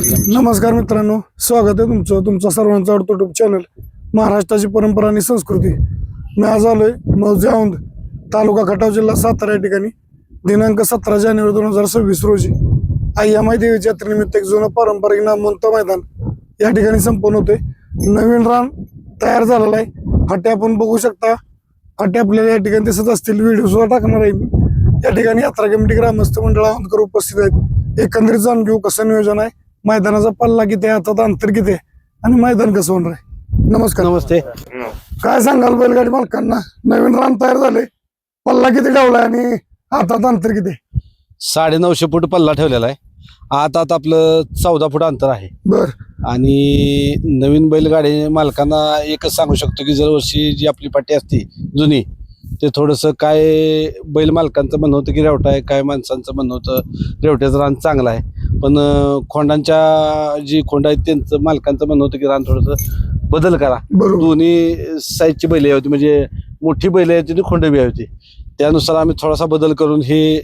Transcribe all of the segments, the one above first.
नमस्कार मित्रांनो, स्वागत आहे तुमचं सर्वांचं आवडतं युट्यूब चॅनल महाराष्ट्राची परंपरा आणि संस्कृती. मी आज आलोय मौजे औंध, तालुका खटाव, जिल्हा सातारा या ठिकाणी दिनांक 17 जानेवारी 2026 रोजी अय्यामाई देवीच्या यात्रेनिमित्त एक जुनं पारंपरिक नामवंत मैदान या ठिकाणी संपन्न होते. नवीन रान तयार झालेला आहे. फाटे आपण बघू शकता. फाटे आपल्याला या ठिकाणी दिसत असतील. व्हिडिओ सुद्धा टाकणार आहे मी. या ठिकाणी यात्रा कमिटी, ग्रामस्थ मंडळ, औंधकर उपस्थित आहेत. एकंदरीत जाणून घेऊ कसं नियोजन आहे, मैदानाचा पल्ला किती आहे, हातात अंतर किती आहे आणि मैदान कसं होणार आहे. नमस्कार. नमस्ते. काय सांगाल बैलगाडी मालकांना? नवीन रान तयार झाले, पल्ला किती ठेवलाय आणि हातात अंतर किती आहे? 950 फूट पल्ला ठेवलेला आहे. आता आपलं 14 फूट अंतर आहे. बर. आणि नवीन बैलगाडी मालकांना एकच सांगू शकतो की दरवर्षी जी आपली पाटी असते जुनी, ते थोडंसं काय बैल मालकांचं म्हणणं होतं की रेवटा आहे, काय माणसांचं म्हणणं होतं रेवट्याचं रान चांगलं आहे. पण खोंडांच्या जी खोंड आहेत त्यांचं मालकांचं म्हणणं होतं की रान थोडंसं बदल करा. दोन्ही साईजची बैल होती, म्हणजे मोठी बैल होती आणि खोंड बी होती. त्यानुसार आम्ही थोडासा बदल करून हे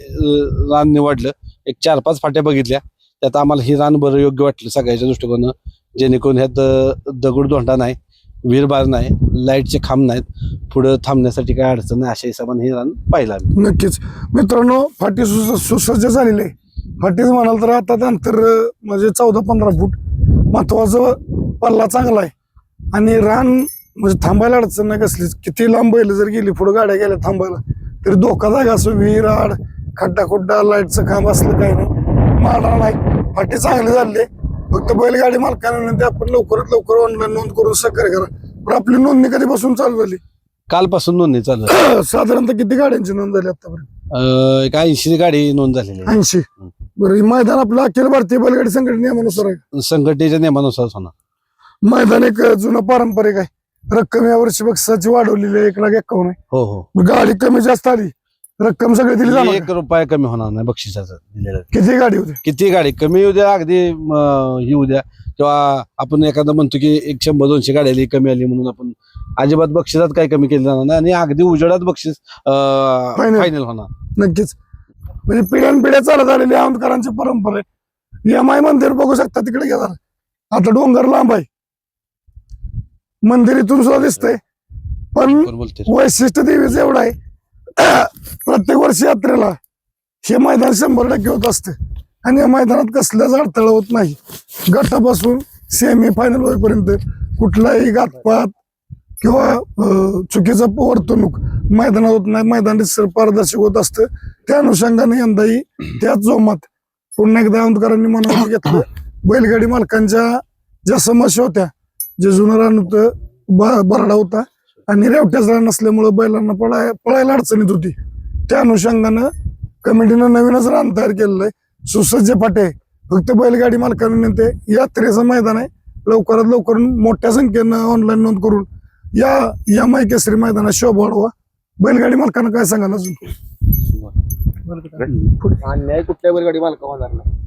रान निवडलं. एक 4-5 फाट्या बघितल्या, त्यात आम्हाला हे रान बरं योग्य वाटलं सगळ्याच्या दृष्टिकोनं. जेणेकरून ह्यात दगडधोंडा नाही, विहीरबार नाही, लाईटचे खांब नाहीत, पुढं थांबण्यासाठी काय अडचण नाही, अशा हिशोबाने हे रान पाहिलं आम्ही. नक्कीच मित्रांनो, फाटी सुसज्ज झालेली आहे. फाटीच म्हणाल तर आता अंतर म्हणजे 14-15 फूट. महत्वाचं पल्ला चांगला आहे आणि रान म्हणजे थांबायला अडचण नाही कसलीच. किती लांब बैल जर गेली, पुढे गाड्या गेल्या थांबायला, तरी धोकादायक असं विहीर, आड, खड्डा खुड्डा, लाईटचं खांब असलं काही नाही, माडा नाही. फाटी चांगली झाली. फक्त बैलगाडी मालकांना ते आपण लवकरात लवकर ऑनलाईन नोंद करून सहकार्य करा. पण आपली नोंदणी कधीपासून चालू झाली? कालपासून नोंदणी चालू आहे. साधारणतः किती गाड्यांची नोंद झाली आतापर्यंत? एक 80 गाडी नोंद झालेली आहे. 80. बरं. हे मैदान आपलं अखिल भारतीय बैलगाडी संघटने नियमानुसार आहे. संघटनेच्या नियमानुसार होणार. मैदान एक जुनं पारंपरिक आहे. रक्कम यावर्षी बक्षिसाची वाढवलेली आहे, 1,51,000 आहे. हो हो. गाडी कमी जास्त आली, रक्कम सगळी दिली जाणार. 1 रुपया कमी होणार नाही बक्षिसाचं दिलेलं. किती गाडी होती? किती गाडी कमी येऊ द्या, अगदी ही उद्या, किंवा आपण एखादा म्हणतो की 100-200 गाडी आली कमी आली म्हणून आपण अजिबात बक्षिसात काही कमी केलं जाणार नाही आणि अगदी उजेडात बक्षीस फायनल होणार. नक्कीच. म्हणजे पिढ्यानपिढ्या चालत आलेली औंधकरांची परंपरा आहे. यमाई मंदिर बघू शकता, तिकडे गेला. आता डोंगर लांब आहे, मंदिर इथून सुद्धा दिसतंय. पण वैशिष्ट्य देवीचं एवढं आहे, प्रत्येक वर्षी यात्रेला हे मैदान 100% होत असते आणि या मैदानात कसल्याच अडथळा होत नाही. गटापासून सेमी फायनल होईपर्यंत कुठलाही घातपात किंवा चुकीचं वर्तणूक मैदानात होत नाही. मैदान पारदर्शक होत असतं. त्या अनुषंगाने यंदाही त्याच जोमात पुन्हा एकदा औंधकरांनी मनावर घेतलं. बैलगाडी मालकांच्या ज्या समस्या होत्या, जे जुनं रान होतं, बरडा होता आणि रेवट्याच रान नसल्यामुळं बैलांना पळायला अडचणीत होती, त्या अनुषंगानं कमिटीनं नवीनच रान तयार केलेलं आहे. सुसज्ज फाटे. फक्त बैलगाडी मालकांना ते यात्रेचं मैदान आहे. लवकरात लवकर मोठ्या संख्येनं ऑनलाईन नोंद करून या यमाई केसरी मैदानात शोभा वाढवा. बैलगाडी मालकांना काय सांगाल अजून? अन्याय कुठल्या बैलगाडी मालका होणार नाही.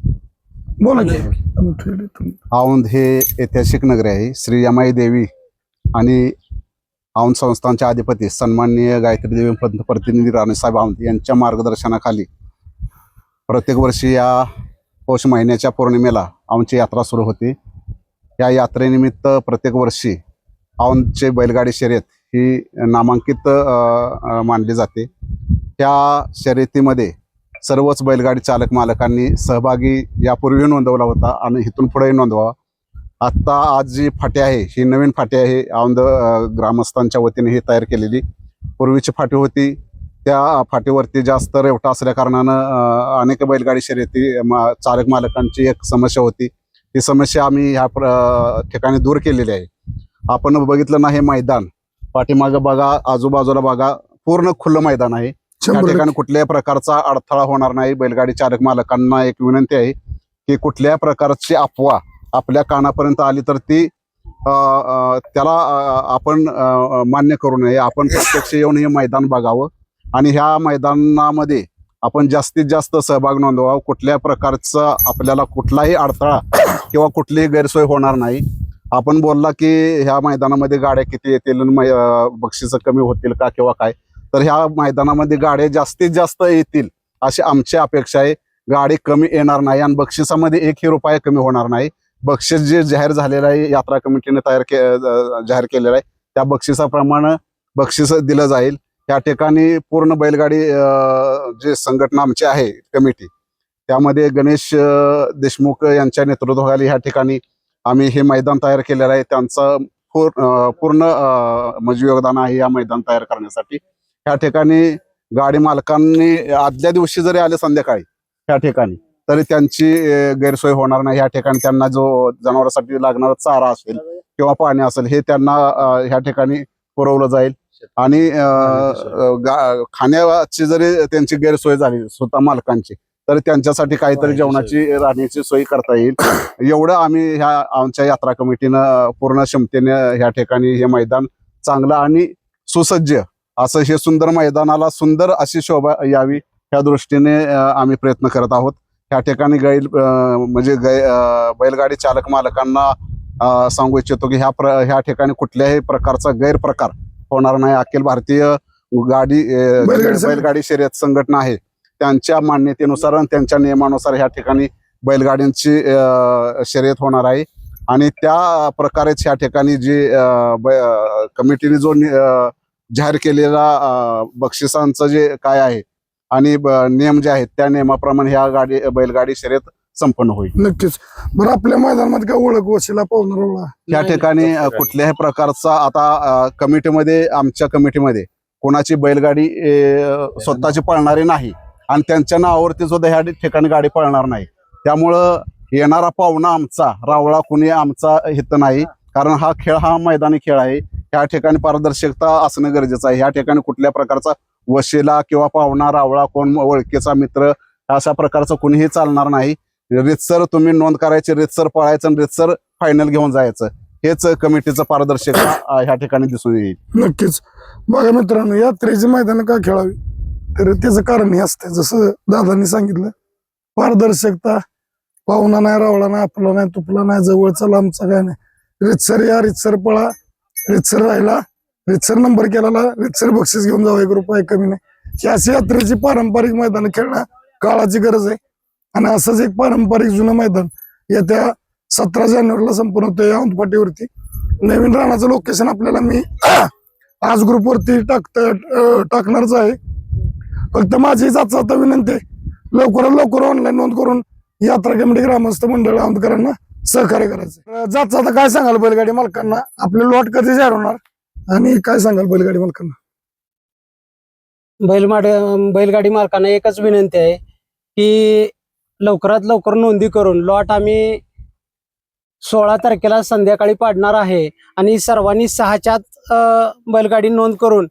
बोला की. औंध हे ऐतिहासिक नगरी आहे. श्री यमाई देवी आणि औंध संस्थानचे अधिपती सन्माननीय गायत्री देवी पंत प्रतिनिधी राणेसाहेब औंध यांच्या मार्गदर्शनाखाली प्रत्येक वर्षी या पौष महिन्याच्या पौर्णिमेला औंधची यात्रा सुरू होती. या यात्रेनिमित्त प्रत्येक वर्षी औंधचे बैलगाडी शर्यत ही नामांकित मानली जाते. त्या शर्यतीमध्ये सर्वच बैलगाडी चालक मालकांनी सहभागी यापूर्वी नोंदवला होता आणि इथून पुढेही नोंदवावा. आत्ता आज जी फाटी आहे ही नवीन फाटी आहे. औंध ग्रामस्थांच्या वतीने ही तयार केलेली. पूर्वीची फाटी होती, त्या फाटीवरती जास्त रेवटा असल्या कारणानं अनेक बैलगाडी शर्यती चालक मालकांची एक समस्या होती. ती समस्या आम्ही ह्या ठिकाणी दूर केलेली आहे. आपण बघितलं ना, हे मैदान पाठीमागं बघा, आजूबाजूला बघा, पूर्ण खुलं मैदान आहे. त्या ठिकाणी कुठल्याही प्रकारचा अडथळा होणार नाही. बैलगाडी चालक मालकांना एक विनंती आहे की कुठल्याही प्रकारची अफवा आपल्या कानापर्यंत आली तर ती त्याला आपण मान्य करू नये. आपण प्रत्यक्ष येऊन हे मैदान बघावं आणि ह्या मैदानामध्ये आपण जास्तीत जास्त सहभाग नोंदवावा. कुठल्या प्रकारचा आपल्याला कुठलाही अडथळा किंवा कुठलीही गैरसोय होणार नाही. आपण बोलला की ह्या मैदानामध्ये गाड्या किती येतील, बक्षिसं कमी होतील का किंवा काय, तर ह्या मैदानामध्ये गाड्या जास्तीत जास्त येतील अशी आमची अपेक्षा आहे. गाडी कमी येणार नाही आणि बक्षिसामध्ये एकही रुपया कमी होणार नाही. बक्षीस जे जाहीर झालेलं आहे यात्रा कमिटीने जाहीर केलेलं आहे त्या बक्षिसाप्रमाणे बक्षीस दिलं जाईल. या ठिकाणी पूर्ण बैलगाडी जे संघटना आमची आहे कमिटी त्यामध्ये गणेश देशमुख यांच्या नेतृत्वाखाली ह्या ठिकाणी आम्ही हे मैदान तयार केलेलं आहे. त्यांचं पूर्ण म्हणजे योगदान आहे या मैदान तयार करण्यासाठी. ह्या ठिकाणी गाडी मालकांनी आदल्या दिवशी जरी आले संध्याकाळी ह्या ठिकाणी तरी त्यांची गैरसोय होणार नाही. ह्या ठिकाणी त्यांना जो जनावरांसाठी लागणारा चारा असेल किंवा पाणी असेल हे त्यांना ह्या ठिकाणी पुरवलं जाईल. आणि खाण्याची जरी त्यांची गैरसोय झाली स्वतः मालकांची तर त्यांच्यासाठी काहीतरी जेवणाची राहण्याची सोय करता येईल. एवढं आम्ही ह्या आमच्या यात्रा कमिटीनं पूर्ण क्षमतेने ह्या ठिकाणी हे मैदान चांगलं आणि सुसज्ज असं हे सुंदर मैदानाला सुंदर अशी शोभा यावी ह्या दृष्टीने आम्ही प्रयत्न करत आहोत. ह्या ठिकाणी बैलगाडी चालक मालकांना सांगू इच्छितो की ह्या ठिकाणी कुठल्याही प्रकारचा गैरप्रकार होणार नाही. अखिल भारतीय बैलगाडी शर्यत संघटना आहे त्यांच्या मान्यतेनुसार आणि त्यांच्या नियमानुसार ह्या ठिकाणी बैलगाड्यांची शर्यत होणार आहे. आणि त्या प्रकारेच ह्या ठिकाणी जी कमिटीने जो जाहीर केलेला बक्षिसांचं जे काय आहे आणि नियम जे आहेत त्या नियमाप्रमाणे ह्या बैलगाडी शर्यत संपन्न होईल. नक्कीच. बरं आपल्या मैदानामध्ये काय ओळख वशिला पावणार त्या ठिकाणी कुठल्याही प्रकारचा आता कमिटीमध्ये आमच्या कमिटीमध्ये कोणाची बैलगाडी स्वतःची पळणारी नाही आणि त्यांच्या नावावरती सुद्धा ह्या ठिकाणी गाडी पळणार नाही. त्यामुळं येणारा पाहुणा आमचा रावळा कुणी आमचा हित नाही. कारण हा खेळ हा मैदानी खेळ आहे. ह्या ठिकाणी पारदर्शकता असणं गरजेचं आहे. ह्या ठिकाणी कुठल्या प्रकारचा वशिला किंवा पाहुणा रावळा कोण ओळखीचा मित्र अशा प्रकारचं कुणीही चालणार नाही. रितसर तुम्ही नोंद करायची, रितसर पळायचं आणि रितसर फायनल घेऊन जायचं हेच कमिटीचं पारदर्शकता ह्या ठिकाणी दिसून येईल. नक्कीच. बघा मित्रांनो यात्रेची मैदान का खेळावी तर त्याचं कारण हे असतं जसं दादांनी सांगितलं पारदर्शकता. पाहुणा नाही रावळा नाही आपला नाही तुपला नाही जवळचा लांबचा काय नाही. रितसर या रितसर पळा रितसर राहिला रितसर नंबर केला रितसर बक्षीस घेऊन जावं 1 रुपया कमी नाही. ही अशी यात्रेची पारंपरिक मैदान खेळणं काळाची गरज आहे. आणि असंच एक पारंपरिक जुनं मैदान येत्या 17 जानेवारीला संपन्न होतं या औंधपाटीवरती. नवीन रानाचं लोकेशन आपल्याला मी आज ग्रुपवरती टाकणारच आहे. फक्त माझी जाता विनंती लवकरात लवकर ऑनलाईन नोंद करून यात्रा कमिटी ग्रामस्थ मंडळ औंधकरांना सहकार्य करायचं. जाता काय सांगाल बैलगाडी मालकांना आपले लॉट कधी जाहीर होणार आणि काय सांगाल बैलगाडी मालकांना? बैलगाडी मालकांना एकच विनंती आहे की लवकरात लवकर नोंदी करून लॉट आम्ही 16 तारखेला संध्याकाळी पाडणार आहे. आणि सर्वांनी 6च्या आत बैलगाडी नोंद करून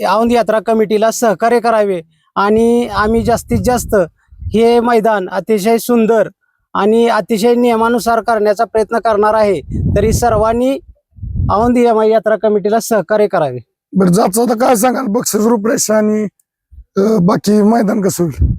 औंध यात्रा कमिटीला सहकार्य करावे. आणि आम्ही जास्तीत जास्त हे मैदान अतिशय सुंदर आणि अतिशय नियमानुसार करण्याचा प्रयत्न करणार आहे. तरी सर्वांनी औंध यात्रा कमिटीला सहकार्य करावे. बरं जाता काय सांगाल बक्षीस रूपरेषा आणि बाकी मैदान कसं होईल?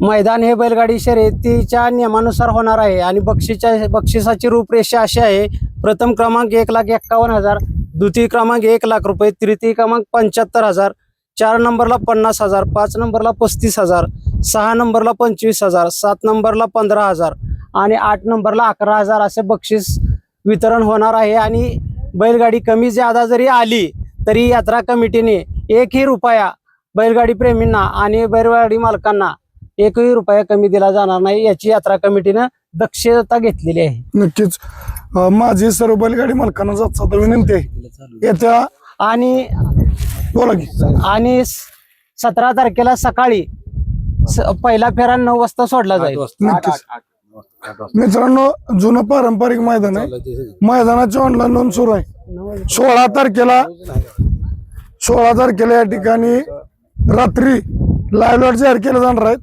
मैदान हे बैलगाडी शर्यतीच्या नियमानुसार होणार आहे. आणि बक्षिसाची रूपरेषा अशी आहे. प्रथम क्रमांक 1,51,000, द्वितीय क्रमांक 1,00,000 रुपये, तृतीय क्रमांक 75,000, 4 नंबरला 50,000, 5 नंबरला 35,000, 6 नंबरला 25,000, 7 नंबरला 15,000 आणि 8 नंबरला 11,000 असे बक्षीस वितरण होणार आहे. आणि बैलगाडी कमी ज्यादा जरी आली तरी यात्रा कमिटीने 1ही रुपया बैलगाडी प्रेमींना आणि बैलगाडी मालकांना 1ही रुपया कमी दिला जाणार नाही याची यात्रा कमिटीनं दक्षता घेतलेली आहे. नक्कीच. माझी सर्व बैलगाडी मालकांना जाता विनंती आहे येत्या आणि बोला की आणि 17 तारखेला सकाळी पहिला फेरा 9 वाजता सोडला जाईल. नक्कीच. मित्रांनो जुनं पारंपरिक मैदान आहे. मैदानाची ऑनलाईन नोंद सुरू आहे. 16 तारखेला या ठिकाणी रात्री लाईव्ह लॉट जाहीर केले जाणार आहेत.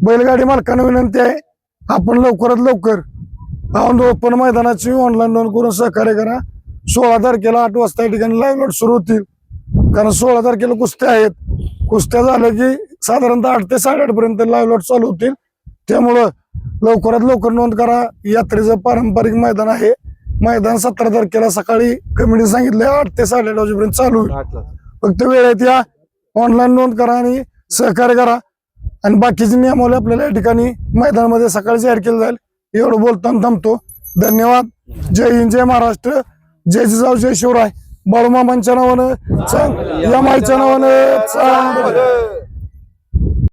बैलगाडी मालकांना विनंती आहे आपण लवकरात लवकर औंध ओपन मैदानाची ऑनलाईन नोंद करून सहकार्य करा. 16 तारखेला 8 वाजता या ठिकाणी लाईव्ह लॉट सुरू होतील. कारण 16 तारखेला कुस्त्या आहेत. कुस्त्या झाल्या की साधारणतः 8 ते 8:30 पर्यंत लाईव्ह लॉट चालू होतील. त्यामुळं लवकरात लवकर नोंद करा. यात्रेचं पारंपरिक मैदान आहे. मैदान 17 तारखेला सकाळी कमिटी सांगितलं 8 ते 8:30 वाजेपर्यंत चालू होईल. फक्त वेळेत या ऑनलाईन नोंद करा आणि सहकार्य करा. आणि बाकीचे नियमावली आपल्याला या ठिकाणी मैदानामध्ये सकाळी जाहीर केलं जाईल. एवढं बोलताना थांबतो. धन्यवाद. जय हिंद, जय महाराष्ट्र, जय जिजाऊ, जय शिवराय. बाळूमामांच्या नावानं या माईच्या नावानं